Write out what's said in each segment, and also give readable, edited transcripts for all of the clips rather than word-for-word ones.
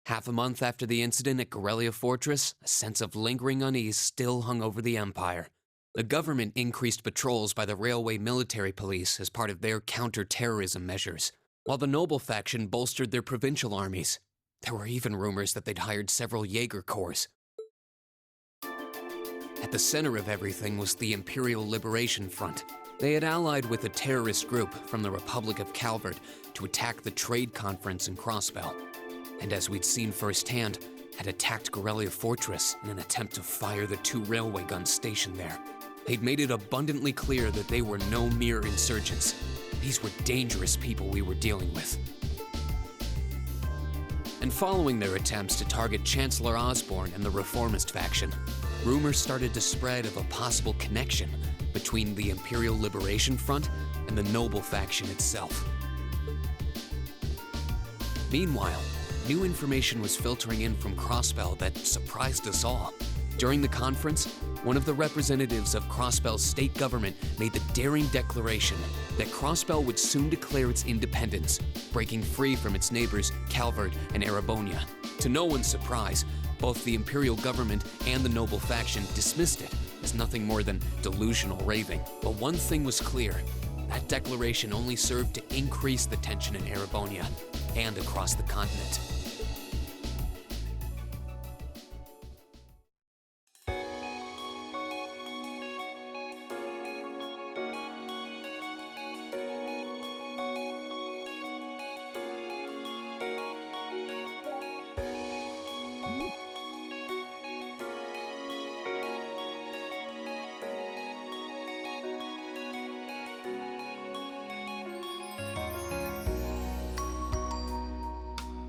Half a month after the incident at Corellia Fortress, a sense of lingering unease still hung over the Empire. The government increased patrols by the Railway Military Police as part of their counter-terrorism measures, while the Noble faction bolstered their provincial armies. There were even rumors that they'd hired several Jaeger corps. At the center of everything was the Imperial Liberation Front. They had allied with a terrorist group from the Republic of Calvert to attack the trade conference in Crossbell, and as we'd seen firsthand, had attacked Corellia Fortress in an attempt to fire the 2 railway guns stationed there. They'd made it abundantly clear that they were no mere insurgents. These were dangerous people we were dealing with. And following their attempts to target Chancellor Osborne and the Reformist faction, rumors started to spread of a possible connection between the Imperial Liberation Front and the Noble faction itself. Meanwhile, new information was filtering in from Crossbell that surprised us all. During the conference, one of the representatives of Crossbell's state government made the daring declaration that Crossbell would soon declare its independence, breaking free from its neighbors Calvert and Erebonia. To no one's surprise, both the Imperial government and the Noble faction dismissed it as nothing more than delusional raving. But one thing was clear: that declaration only served to increase the tension in Erebonia and across the continent.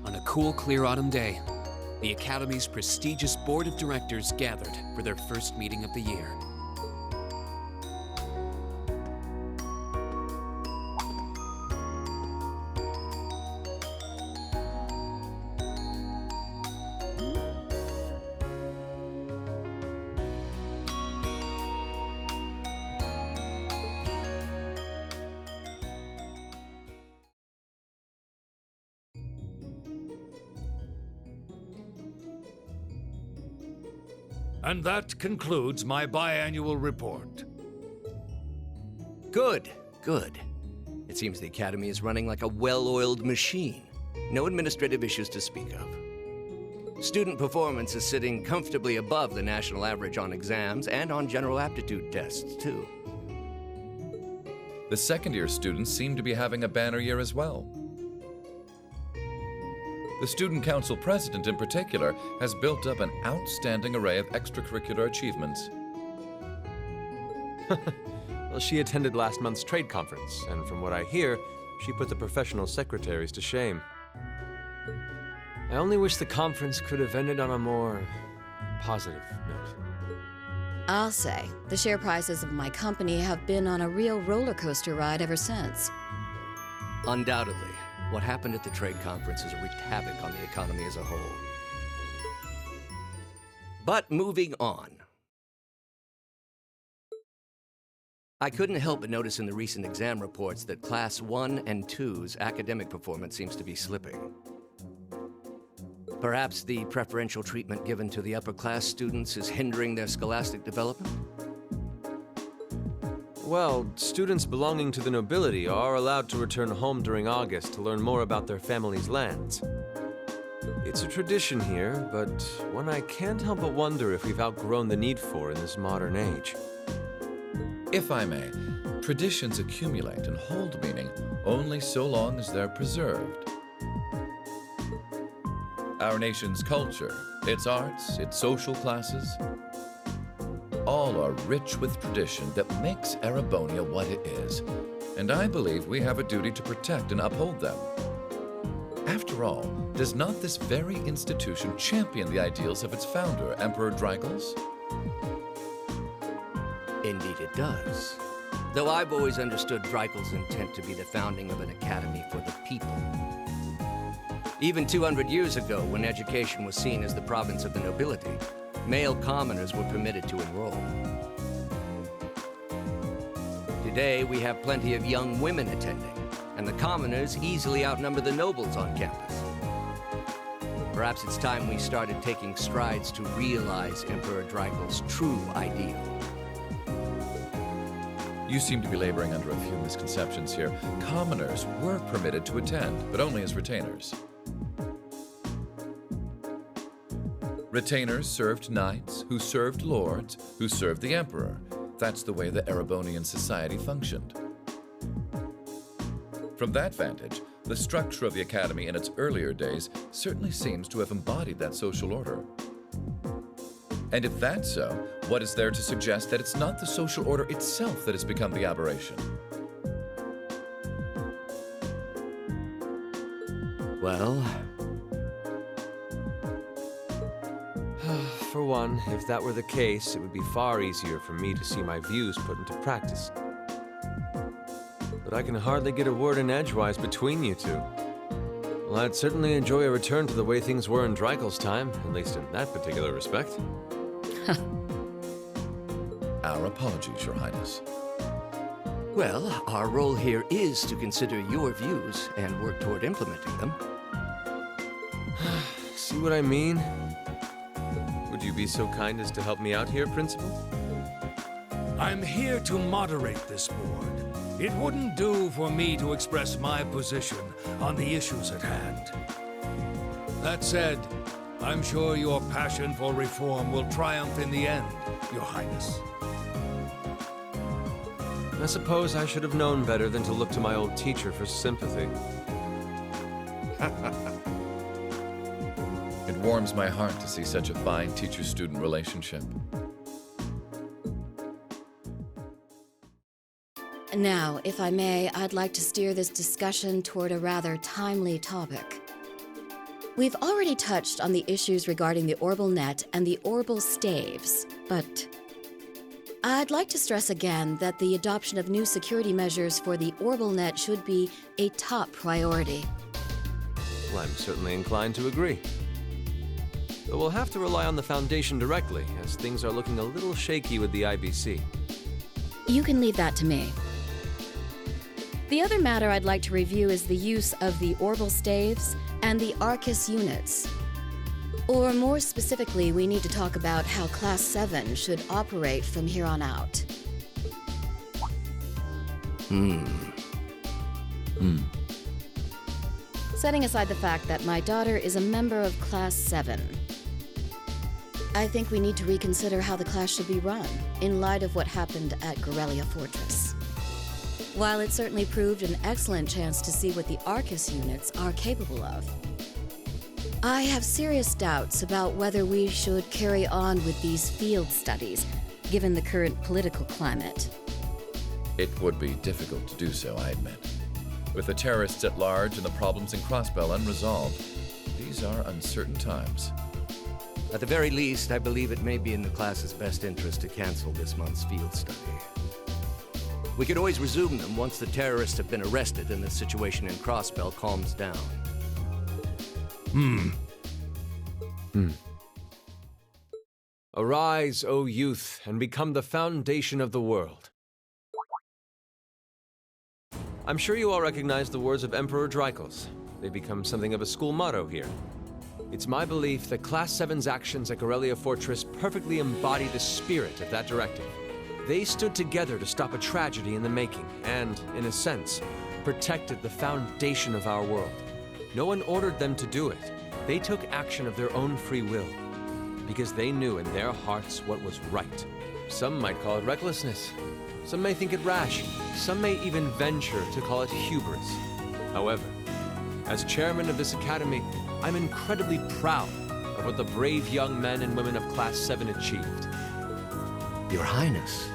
On a cool, clear autumn day, the Academy's prestigious board of directors gathered for their first meeting of the year. And that concludes my biannual report. Good, good. It seems the Academy is running like a well-oiled machine. No administrative issues to speak of. Student performance is sitting comfortably above the national average on exams and on general aptitude tests, too. The second-year students seem to be having a banner year as well. The Student Council President, in particular, has built up an outstanding array of extracurricular achievements. Well, she attended last month's trade conference, and from what I hear, she put the professional secretaries to shame. I only wish the conference could have ended on a more positive note. I'll say, the share prices of my company have been on a real roller coaster ride ever since. Undoubtedly, what happened at the trade conference has wreaked havoc on the economy as a whole. But moving on. I couldn't help but notice in the recent exam reports that Class 1 and 2's academic performance seems to be slipping. Perhaps the preferential treatment given to the upper-class students is hindering their scholastic development? Well, students belonging to the nobility are allowed to return home during August to learn more about their family's lands. It's a tradition here, but one I can't help but wonder if we've outgrown the need for in this modern age. If I may, traditions accumulate and hold meaning only so long as they're preserved. Our nation's culture, its arts, its social classes, all are rich with tradition that makes Erebonia what it is, and I believe we have a duty to protect and uphold them. After all, does not this very institution champion the ideals of its founder, Emperor Drygles? Indeed it does. Though I've always understood Drygles' intent to be the founding of an academy for the people. Even 200 years ago, when education was seen as the province of the nobility, male commoners were permitted to enroll. Today, we have plenty of young women attending, and the commoners easily outnumber the nobles on campus. Perhaps it's time we started taking strides to realize Emperor Dreikel's true ideal. You seem to be laboring under a few misconceptions here. Commoners were permitted to attend, but only as retainers. Retainers served knights, who served lords, who served the emperor. That's the way the Erebonian society functioned. From that vantage, the structure of the academy in its earlier days certainly seems to have embodied that social order. And if that's so, what is there to suggest that it's not the social order itself that has become the aberration? Well, For one, if that were the case, it would be far easier for me to see my views put into practice. But I can hardly get a word in edgewise between you two. Well, I'd certainly enjoy a return to the way things were in Dreikel's time, at least in that particular respect. Our apologies, Your Highness. well, our role here is to consider your views and work toward implementing them. See what I mean? Would you be so kind as to help me out here, Principal? I'm here to moderate this board. It wouldn't do for me to express my position on the issues at hand. That said, I'm sure your passion for reform will triumph in the end, Your Highness. I suppose I should have known better than to look to my old teacher for sympathy. It warms my heart to see such a fine teacher-student relationship. Now, if I may, I'd like to steer this discussion toward a rather timely topic. We've already touched on the issues regarding the Orbal Net and the Orbal Staves, but I'd like to stress again that the adoption of new security measures for the Orbal Net should be a top priority. Well, I'm certainly inclined to agree. But we'll have to rely on the Foundation directly, as things are looking a little shaky with the IBC. You can leave that to me. The other matter I'd like to review is the use of the Orbal Staves and the Arcus units. Or more specifically, we need to talk about how Class 7 should operate from here on out. Setting aside the fact that my daughter is a member of Class 7, I think we need to reconsider how the class should be run, in light of what happened at Corellia Fortress. While it certainly proved an excellent chance to see what the Arcus units are capable of, I have serious doubts about whether we should carry on with these field studies, given the current political climate. It would be difficult to do so, I admit. With the terrorists at large and the problems in Crossbell unresolved, these are uncertain times. At the very least, I believe it may be in the class's best interest to cancel this month's field study. We could always resume them once the terrorists have been arrested and the situation in Crossbell calms down. Arise, O youth, and become the foundation of the world. I'm sure you all recognize the words of Emperor Dreikel's. They've become something of a school motto here. It's my belief that Class 7's actions at Corellia Fortress perfectly embody the spirit of that directive. They stood together to stop a tragedy in the making and, in a sense, protected the foundation of our world. No one ordered them to do it. They took action of their own free will, because they knew in their hearts what was right. Some might call it recklessness. Some may think it rash. Some may even venture to call it hubris. However, as chairman of this academy, I'm incredibly proud of what the brave young men and women of Class 7 achieved. Your Highness.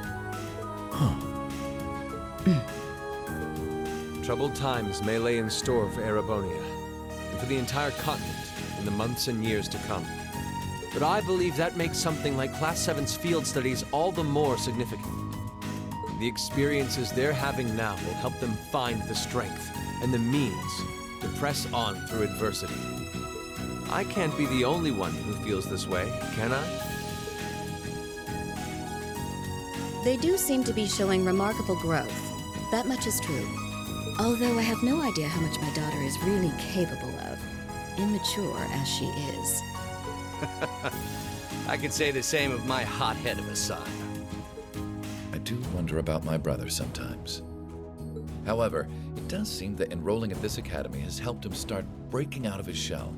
Troubled times may lay in store for Erebonia, and for the entire continent in the months and years to come. But I believe that makes something like Class 7's field studies all the more significant. The experiences they're having now will help them find the strength and the means to press on through adversity. I can't be the only one who feels this way, can I? They do seem to be showing remarkable growth. That much is true. Although I have no idea how much my daughter is really capable of. immature as she is. I could say the same of my hothead of a son. I do wonder about my brother sometimes. However, it does seem that enrolling at this academy has helped him start breaking out of his shell.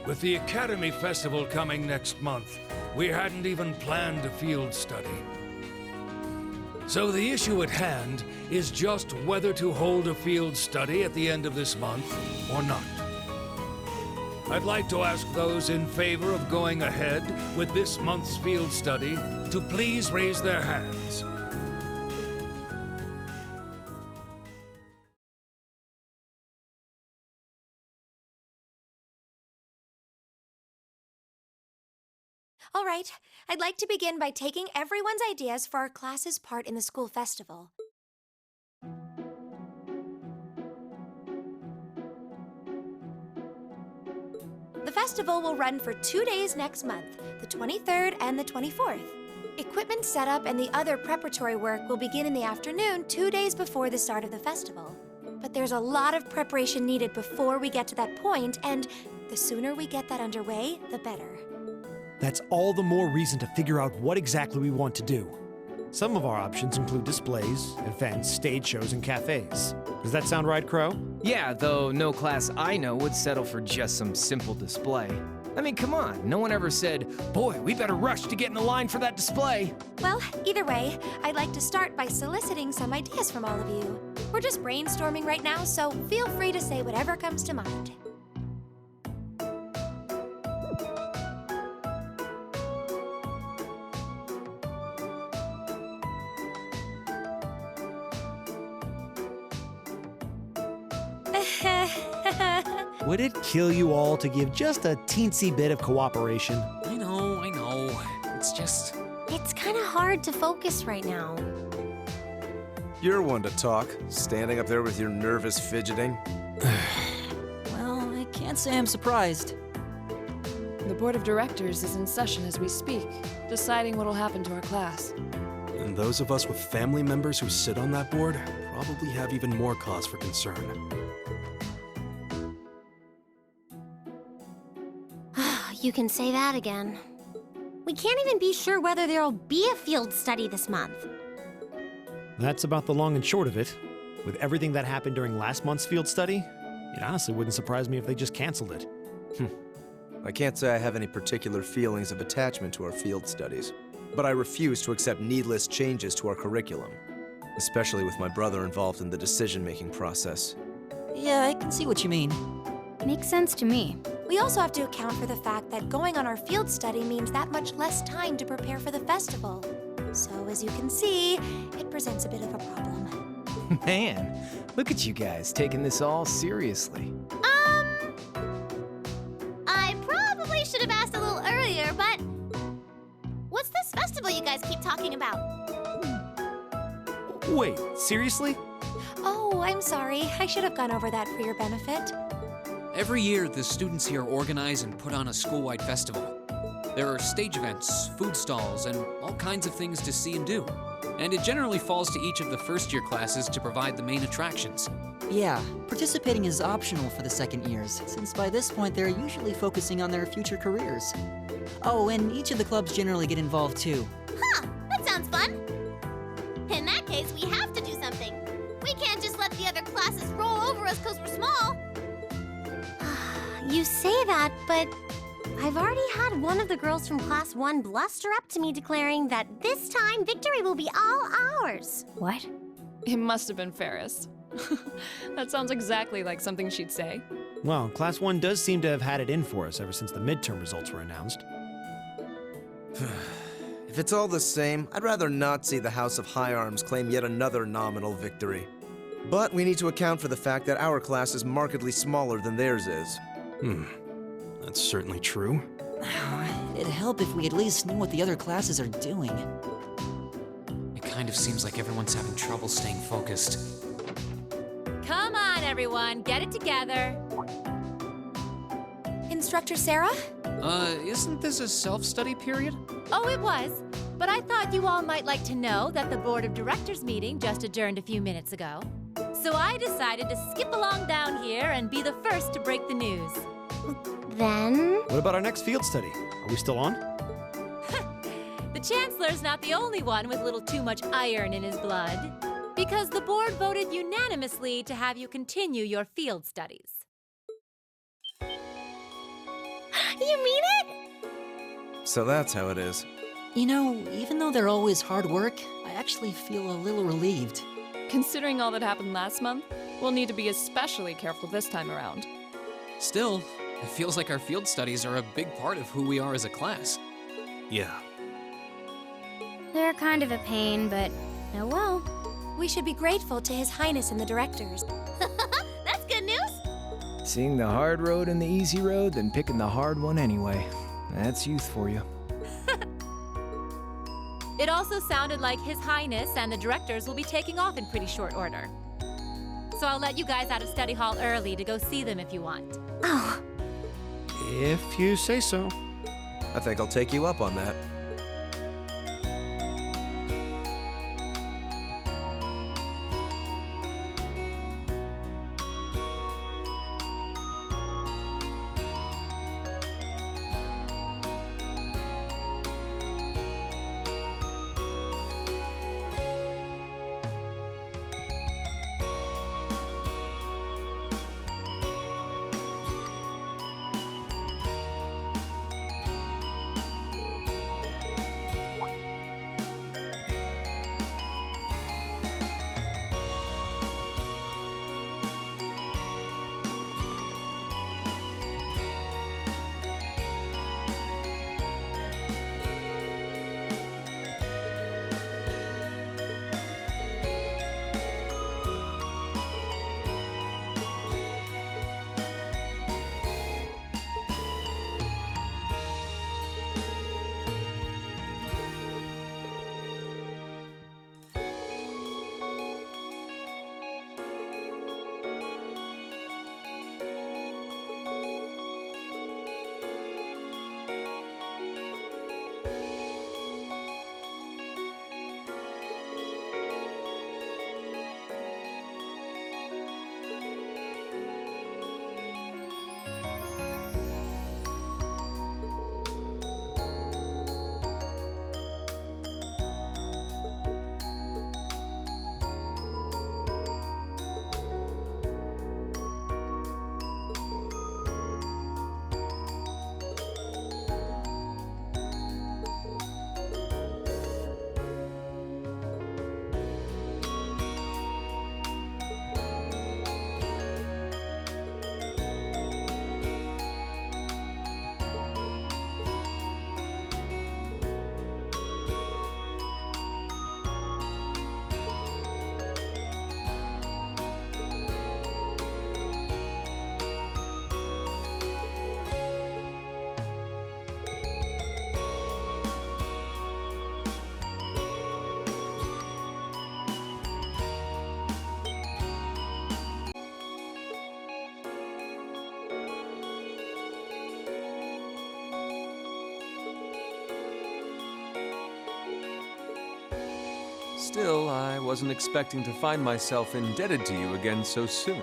With the Academy Festival coming next month, we hadn't even planned a field study. So the issue at hand is just whether to hold a field study at the end of this month or not. I'd like to ask those in favor of going ahead with this month's field study to please raise their hands. All right, I'd like to begin by taking everyone's ideas for our class's part in the school festival. The festival will run for 2 days next month, the 23rd and the 24th. Equipment setup and the other preparatory work will begin in the afternoon 2 days before the start of the festival. But there's a lot of preparation needed before we get to that point, and the sooner we get that underway, the better. That's all the more reason to figure out what exactly we want to do. Some of our options include displays, events, stage shows, and cafes. Does that sound right, Crow? Yeah, though no class I know would settle for just some simple display. I mean, come on, no one ever said, boy, we better rush to get in the line for that display. Well, either way, I'd like to start by soliciting some ideas from all of you. We're just brainstorming right now, so feel free to say whatever comes to mind. Would it kill you all to give just a teensy bit of cooperation? I know. It's just... It's kind of hard to focus right now. You're one to talk, standing up there with your nervous fidgeting. Well, I can't say I'm surprised. The board of directors is in session as we speak, deciding what'll happen to our class. And those of us with family members who sit on that board probably have even more cause for concern. You can say that again. We can't even be sure whether there'll be a field study this month. That's about the long and short of it. With everything that happened during last month's field study, it honestly wouldn't surprise me if they just canceled it. I can't say I have any particular feelings of attachment to our field studies, but I refuse to accept needless changes to our curriculum, especially with my brother involved in the decision-making process. Yeah, I can see what you mean. Makes sense to me. We also have to account for the fact that going on our field study means that much less time to prepare for the festival. So, as you can see, it presents a bit of a problem. Man, look at you guys taking this all seriously. I probably should have asked a little earlier, but what's this festival you guys keep talking about? Wait, seriously? Oh, I'm sorry. I should have gone over that for your benefit. Every year, the students here organize and put on a school-wide festival. There are stage events, food stalls, and all kinds of things to see and do. And it generally falls to each of the first-year classes to provide the main attractions. Yeah, participating is optional for the second years, since by this point they're usually focusing on their future careers. Oh, and each of the clubs generally get involved too. Huh, that sounds fun. In that case, we have to do something. We can't just let the other classes roll over us because we're small. You say that, but I've already had one of the girls from Class 1 bluster up to me declaring that this time victory will be all ours. What? It must have been Ferris. That sounds exactly like something she'd say. Well, Class 1 does seem to have had it in for us ever since the midterm results were announced. If it's all the same, I'd rather not see the House of High Arms claim yet another nominal victory. But we need to account for the fact that our class is markedly smaller than theirs is. That's certainly true. It'd help if we at least knew what the other classes are doing. It kind of seems like everyone's having trouble staying focused. Come on, everyone, get it together. Instructor Sara? Isn't this a self-study period? Oh, it was. but I thought you all might like to know that the Board of Directors meeting just adjourned a few minutes ago. So I decided to skip along down here and be the first to break the news. Then? What about our next field study? Are we still on? The Chancellor's not the only one with a little too much iron in his blood, because the board voted unanimously to have you continue your field studies. You mean it? So that's how it is. You know, even though they're always hard work, I actually feel a little relieved. Considering all that happened last month, we'll need to be especially careful this time around. Still, it feels like our field studies are a big part of who we are as a class. Yeah. They're kind of a pain, but oh well. We should be grateful to His Highness and the directors. That's good news. Seeing the hard road and the easy road, then picking the hard one anyway. That's youth for you. It also sounded like His Highness and the directors will be taking off in pretty short order. So I'll let you guys out of study hall early to go see them if you want. Oh. If you say so. I think I'll take you up on that. Still, I wasn't expecting to find myself indebted to you again so soon.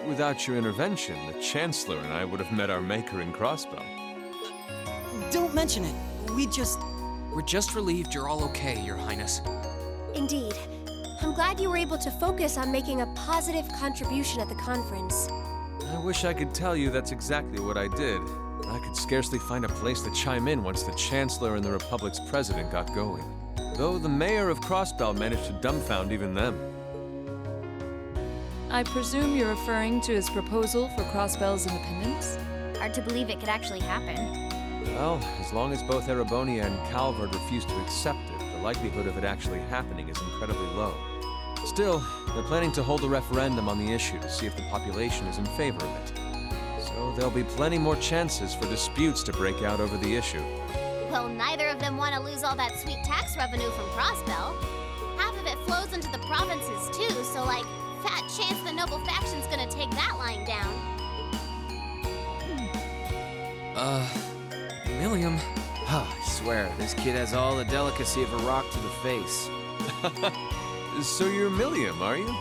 Without your intervention, the Chancellor and I would have met our maker in Crossbow. Don't mention it. We're just relieved you're all okay, Your Highness. Indeed. I'm glad you were able to focus on making a positive contribution at the conference. I wish I could tell you that's exactly what I did. I could scarcely find a place to chime in once the Chancellor and the Republic's president got going. Though the mayor of Crossbell managed to dumbfound even them. I presume you're referring to his proposal for Crossbell's independence? Hard to believe it could actually happen. Well, as long as both Erebonia and Calvard refuse to accept it, the likelihood of it actually happening is incredibly low. Still, they're planning to hold a referendum on the issue to see if the population is in favor of it. So there'll be plenty more chances for disputes to break out over the issue. Well, neither of them want to lose all that sweet tax revenue from Crossbell. Half of it flows into the provinces too, so like, fat chance the Noble Faction's gonna take that line down. Milliam. swear, this kid has all the delicacy of a rock to the face. So you're Milliam, are you?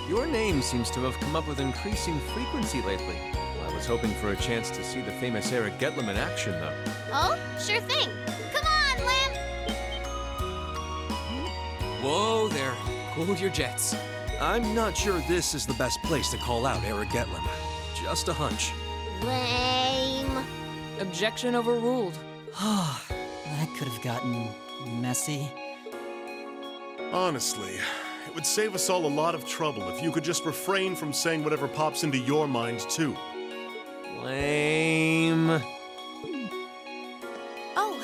Your name seems to have come up with increasing frequency lately. I was hoping for a chance to see the famous Erebonian in action, though. Oh, sure thing. Come on, Lamb! Whoa there. Cool your jets. I'm not sure this is the best place to call out Erebonian. Just a hunch. Lame. Objection overruled. That could have gotten messy. Honestly, it would save us all a lot of trouble if you could just refrain from saying whatever pops into your mind, too. Lame. Oh,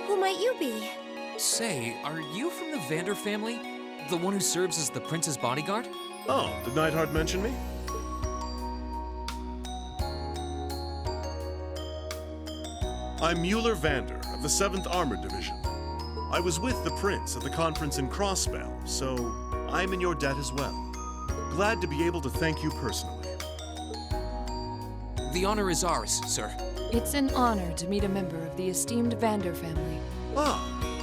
who might you be? Say, are you from the Vander family? The one who serves as the prince's bodyguard? Oh, did Neidhart mention me? I'm Mueller Vander of the 7th Armored Division. I was with the prince at the conference in Crossbell, so I'm in your debt as well. Glad to be able to thank you personally. The honor is ours, sir. It's an honor to meet a member of the esteemed Vander family. Ah,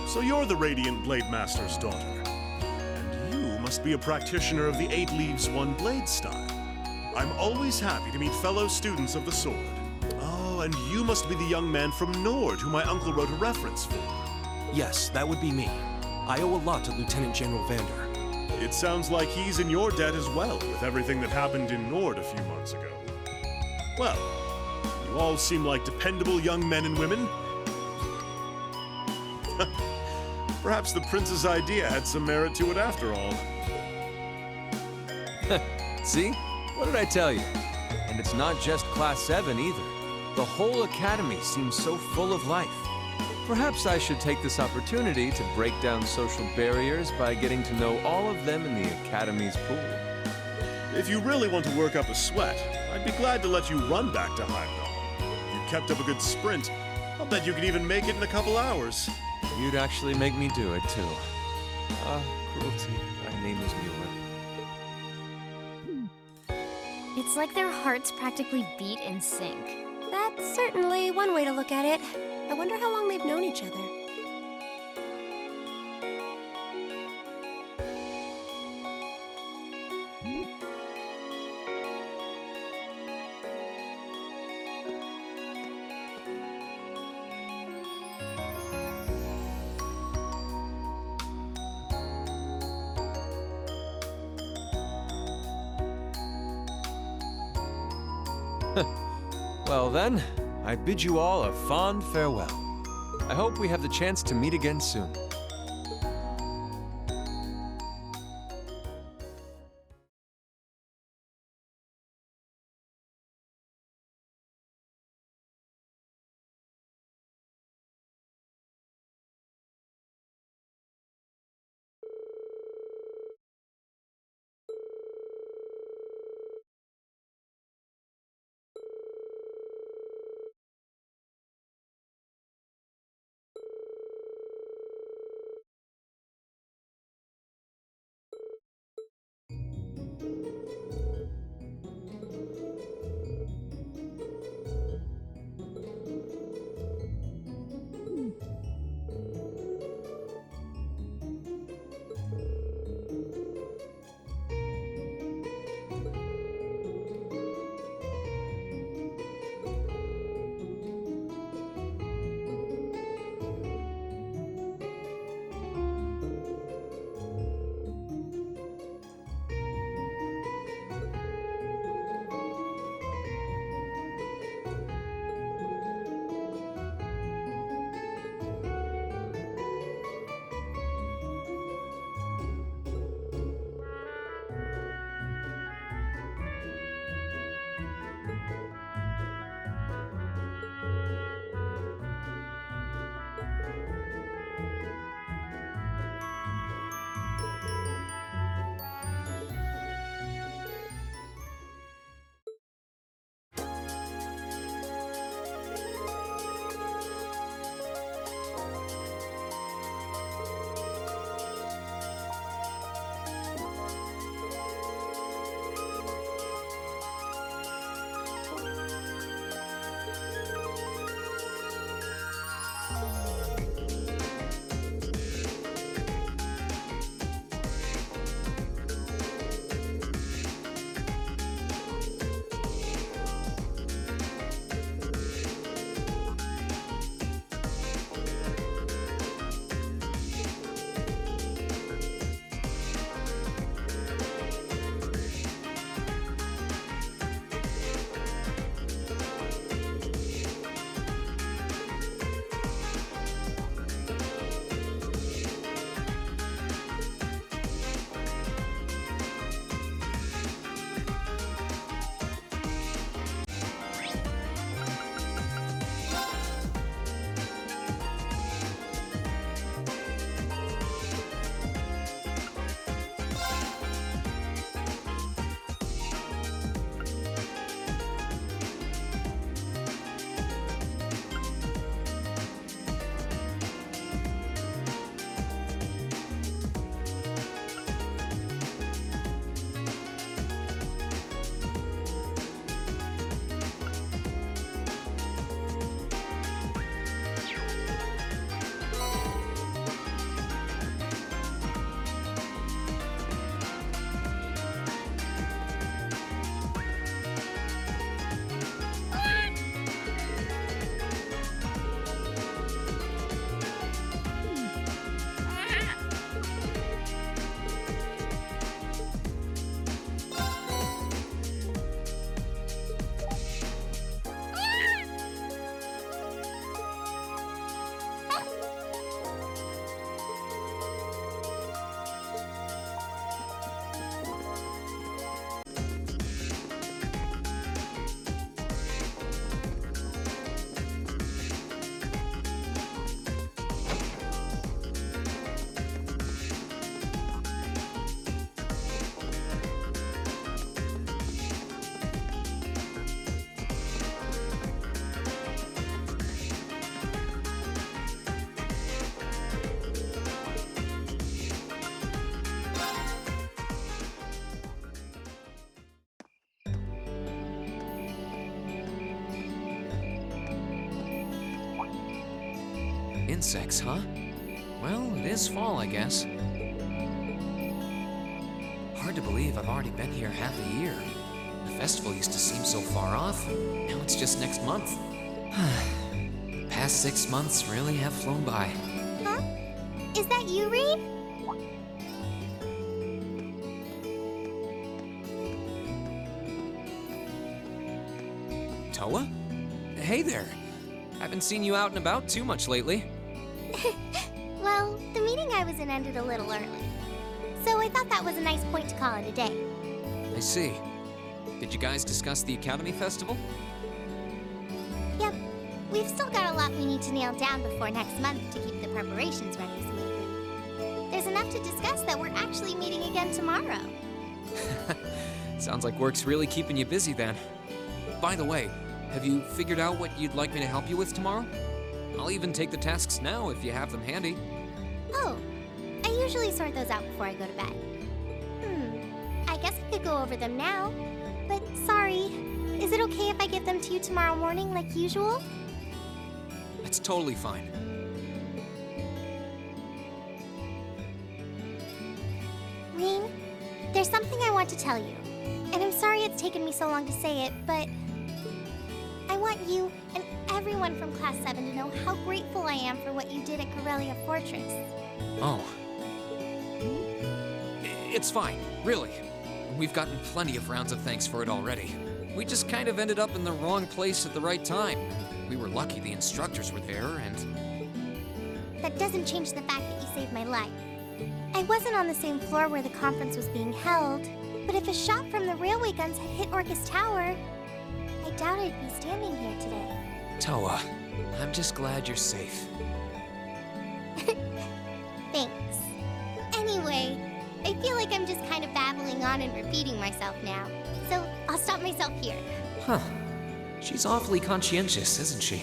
so you're the Radiant Blade Master's daughter. And you must be a practitioner of the 8 Leaves, 1 Blade style. I'm always happy to meet fellow students of the sword. Oh, and you must be the young man from Nord who my uncle wrote a reference for. Yes, that would be me. I owe a lot to Lieutenant General Vander. It sounds like he's in your debt as well, with everything that happened in Nord a few months ago. Well, you all seem like dependable young men and women. Perhaps the prince's idea had some merit to it after all. See? What did I tell you? And it's not just Class 7 either. The whole academy seems so full of life. Perhaps I should take this opportunity to break down social barriers by getting to know all of them in the academy's pool. If you really want to work up a sweat, I'd be glad to let you run back to Heimdall. You kept up a good sprint. I'll bet you could even make it in a couple hours. You'd actually make me do it, too. Cruelty. My name is Mueller. It's like their hearts practically beat in sync. That's certainly one way to look at it. I wonder how long they've known each other. Well then, I bid you all a fond farewell. I hope we have the chance to meet again soon. insects, huh? Well, it is fall, I guess. Hard to believe I've already been here half a year. The festival used to seem so far off. Now it's just next month. The past 6 months really have flown by. Huh? Is that you, Rean? Toa? Hey there. Haven't seen you out and about too much lately. Well, the meeting I was in ended a little early. So I thought that was a nice point to call it a day. I see. Did you guys discuss the Academy Festival? Yep. We've still got a lot we need to nail down before next month to keep the preparations running smoothly. There's enough to discuss that we're actually meeting again tomorrow. Sounds like work's really keeping you busy then. By the way, have you figured out what you'd like me to help you with tomorrow? I'll even take the tasks now if you have them handy. Oh, I usually sort those out before I go to bed. I guess I could go over them now. But sorry, is it okay if I give them to you tomorrow morning like usual? That's totally fine. Rean, there's something I want to tell you. And I'm sorry it's taken me so long to say it, but I want you and everyone from Class 7 to know how grateful I am for what you did at Corellia Fortress. Oh. It's fine, really. We've gotten plenty of rounds of thanks for it already. We just kind of ended up in the wrong place at the right time. We were lucky the instructors were there, and... That doesn't change the fact that you saved my life. I wasn't on the same floor where the conference was being held, but if a shot from the railway guns had hit Orcus Tower, I doubt I'd be standing here today. Toa, I'm just glad you're safe. Thanks. Anyway, I feel like I'm just kind of babbling on and repeating myself now, so I'll stop myself here. Huh. She's awfully conscientious, isn't she?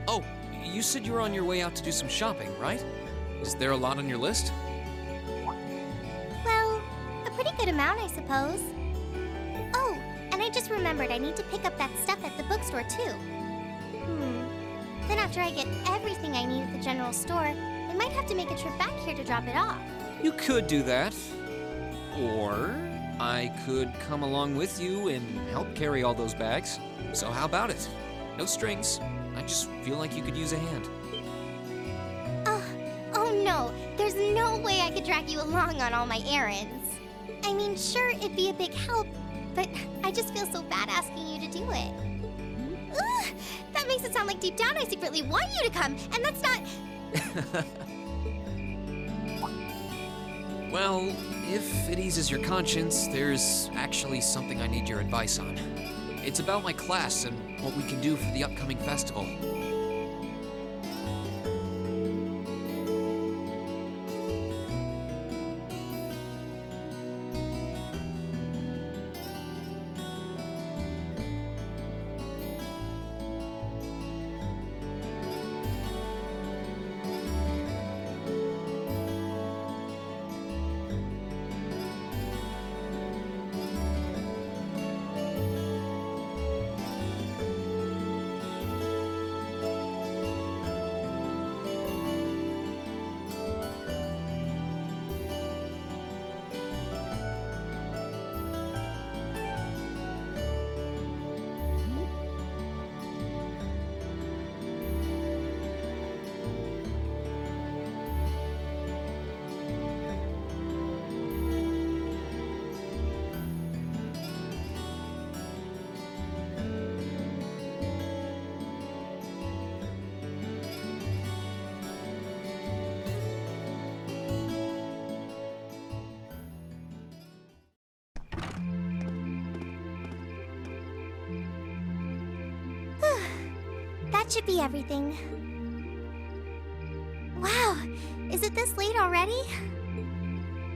Oh, you said you were on your way out to do some shopping, right? Is there a lot on your list? Well, a pretty good amount, I suppose. Oh, and I just remembered I need to pick up that stuff at the bookstore, too. Then after I get everything I need at the general store, I might have to make a trip back here to drop it off. You could do that. Or I could come along with you and help carry all those bags. So how about it? No strings. I just feel like you could use a hand. Oh no, there's no way I could drag you along on all my errands. I mean, sure, it'd be a big help, but I just feel so bad asking you to do it. Ugh, that makes it sound like deep down I secretly want you to come, and that's not... Well, if it eases your conscience, there's actually something I need your advice on. It's about my class and what we can do for the upcoming festival. That should be everything. Wow, is it this late already?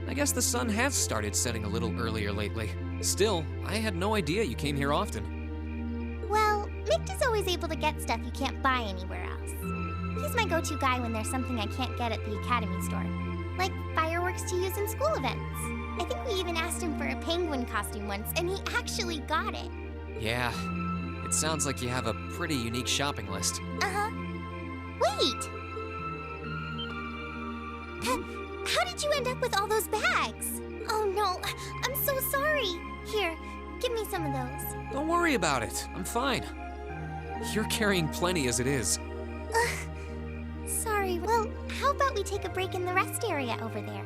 I guess the sun has started setting a little earlier lately. Still, I had no idea you came here often. Well, Mick is always able to get stuff you can't buy anywhere else. He's my go-to guy when there's something I can't get at the Academy store. Like fireworks to use in school events. I think we even asked him for a penguin costume once, and he actually got it. Yeah, it sounds like you have a pretty unique shopping list. Uh-huh. Wait! How did you end up with all those bags? Oh no, I'm so sorry. Here, give me some of those. Don't worry about it. I'm fine. You're carrying plenty as it is. Sorry, well, how about we take a break in the rest area over there?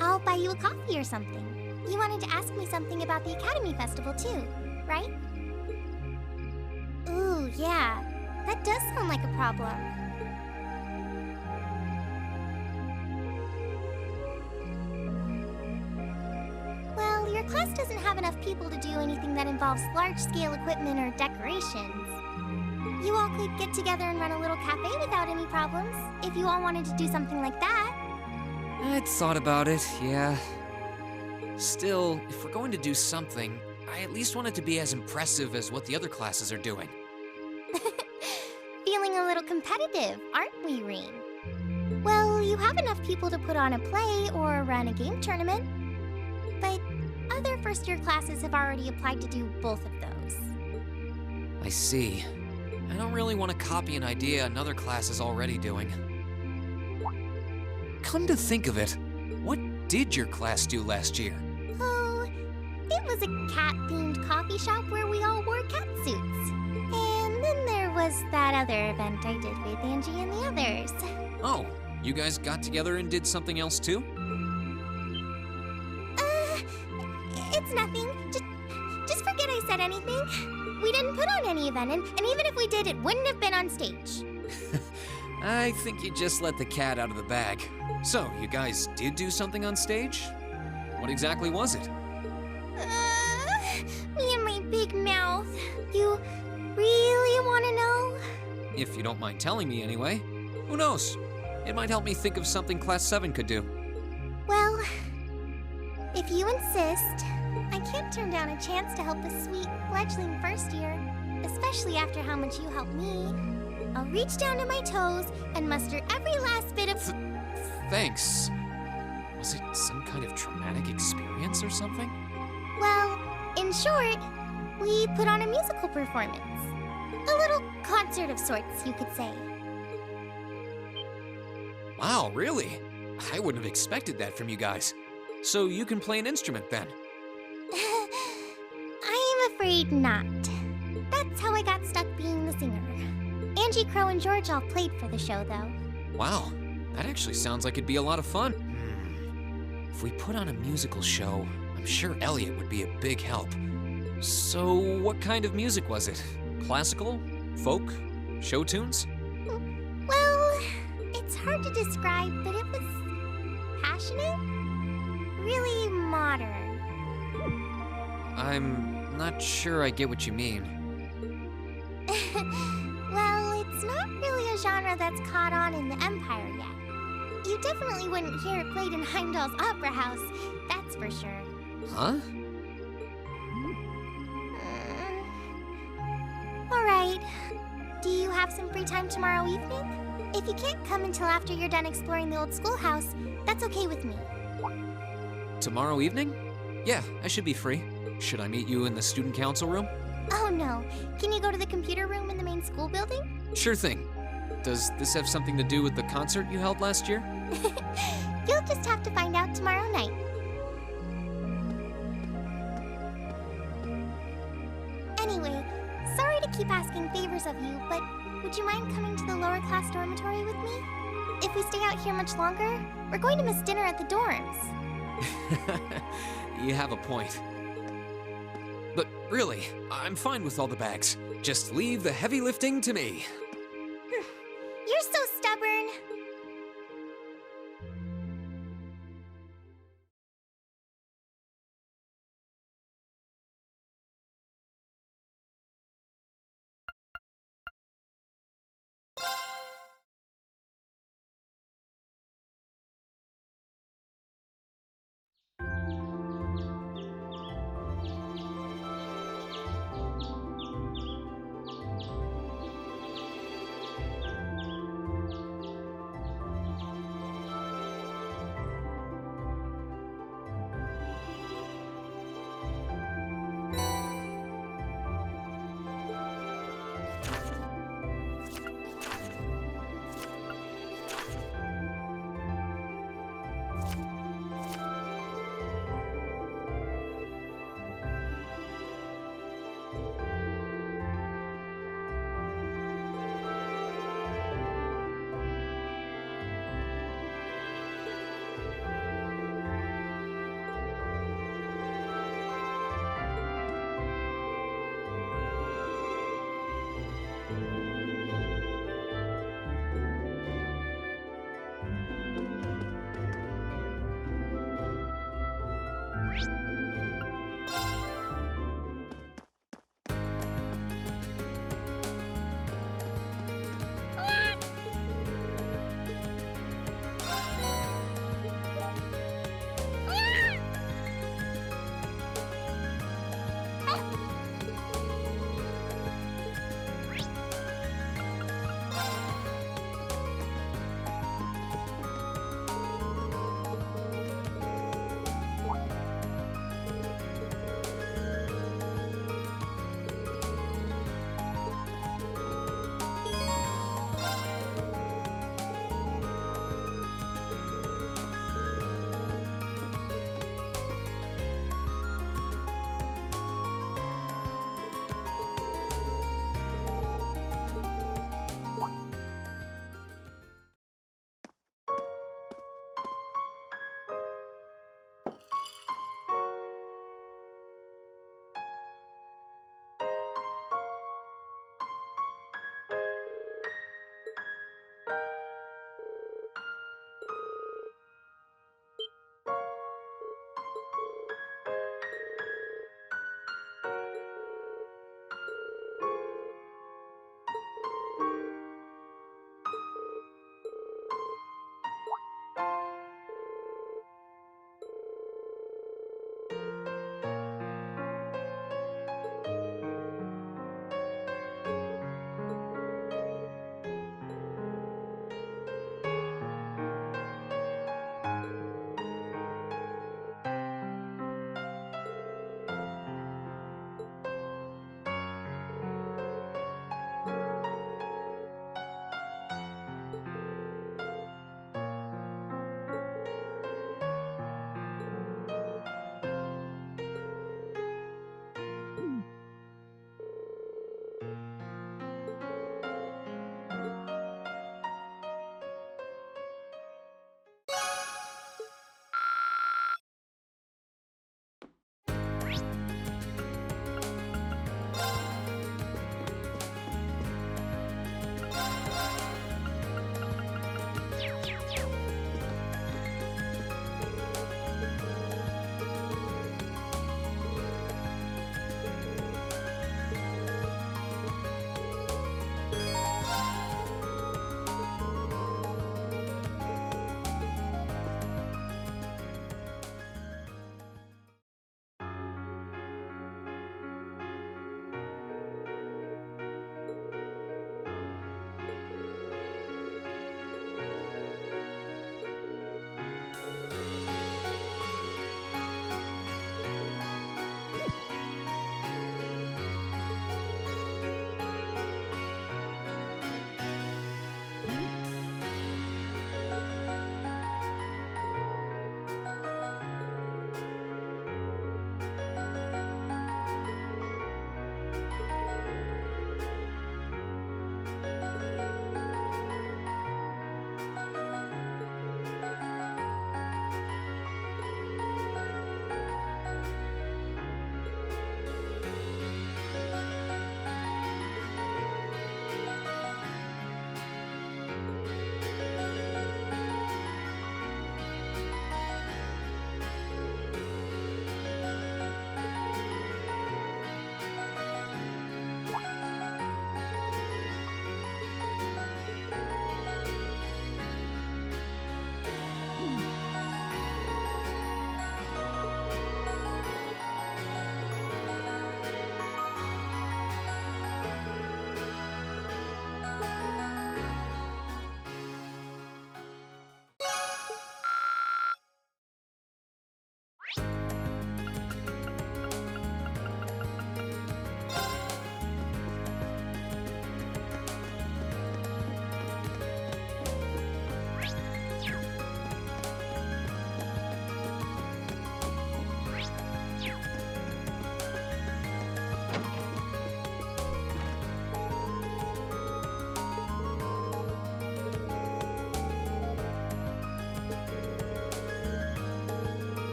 I'll buy you a coffee or something. You wanted to ask me something about the Academy Festival too, right? Ooh, yeah. That does sound like a problem. Well, your class doesn't have enough people to do anything that involves large-scale equipment or decorations. You all could get together and run a little cafe without any problems, if you all wanted to do something like that. I'd thought about it, yeah. Still, if we're going to do something, I at least want it to be as impressive as what the other classes are doing. Feeling a little competitive, aren't we, Rean? Well, you have enough people to put on a play or run a game tournament. But other first-year classes have already applied to do both of those. I see. I don't really want to copy an idea another class is already doing. Come to think of it, what did your class do last year? Oh, it was a cat-themed coffee shop where we all wore cat suits. And then there was that other event I did with Angie and the others. Oh, you guys got together and did something else too? It's nothing. Just forget I said anything. We didn't put on any event, and even if we did, it wouldn't have been on stage. I think you just let the cat out of the bag. So, you guys did do something on stage? What exactly was it? Me and my big mouth. You really want to know? If you don't mind telling me anyway. Who knows? It might help me think of something Class 7 could do. Well, if you insist, I can't turn down a chance to help a sweet, fledgling first year, especially after how much you helped me. I'll reach down to my toes and muster every last bit of... Thanks. Was it some kind of traumatic experience or something? Well, in short, we put on a musical performance. A little concert of sorts, you could say. Wow, really? I wouldn't have expected that from you guys. So you can play an instrument then? I'm afraid not. That's how I got stuck being the singer. Angie, Crow, and George all played for the show, though. Wow, that actually sounds like it'd be a lot of fun. If we put on a musical show, I'm sure Elliot would be a big help. So what kind of music was it? Classical? Folk? Show tunes? Well, it's hard to describe, but it was passionate. Really modern. I'm not sure I get what you mean. Well, it's not really a genre that's caught on in the Empire yet. You definitely wouldn't hear it played in Heimdall's Opera House, that's for sure. Huh? Alright. Do you have some free time tomorrow evening? If you can't come until after you're done exploring the old schoolhouse, that's okay with me. Tomorrow evening? Yeah, I should be free. Should I meet you in the student council room? Oh no. Can you go to the computer room in the main school building? Sure thing. Does this have something to do with the concert you held last year? You'll just have to find out tomorrow night. Anyway, sorry to keep asking favors of you, but would you mind coming to the lower class dormitory with me? If we stay out here much longer, we're going to miss dinner at the dorms. You have a point. But really, I'm fine with all the bags. Just leave the heavy lifting to me. You're so stubborn.